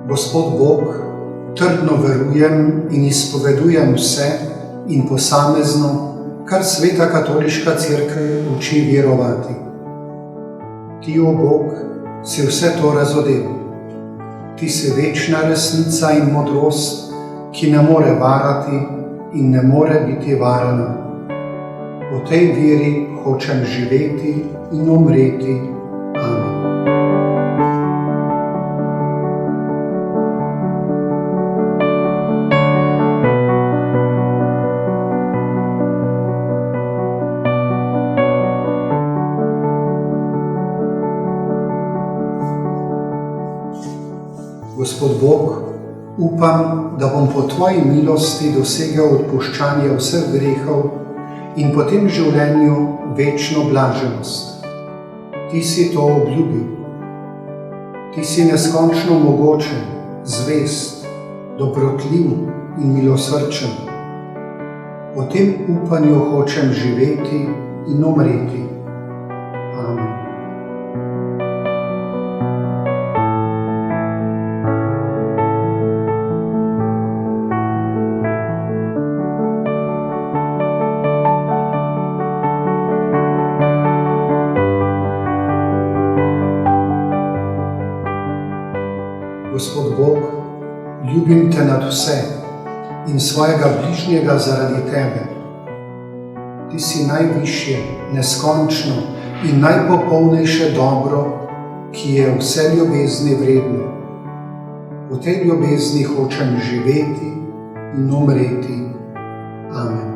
Gospod Bog, trdno verujem in izpovedujem vse in posamezno, kar Sveta katoliška cerkev uči verovati. Ti, o Bog, si vse to razodel. Ti si večna resnica in modrost, ki ne more varati in ne more biti varana. V tej veri hočem živeti in umreti. Amen. Gospod Bog, upam, da bom po Tvoji milosti dosegel odpuščanje vseh grehov in po tem življenju večno blaženost. Ti si to obljubil. Ti si neskončno mogočen, zvest, dobrotljiv in milosrčen. Po tem upanju hočem živeti in umreti. Amen. Gospod Bog, ljubim Te nad vse in svojega bližnjega zaradi Tebe. Ti si najvišje, neskončno in najpopolnejše dobro, ki je vse ljubezni vredno. V tej ljubezni hočem živeti in umreti. Amen.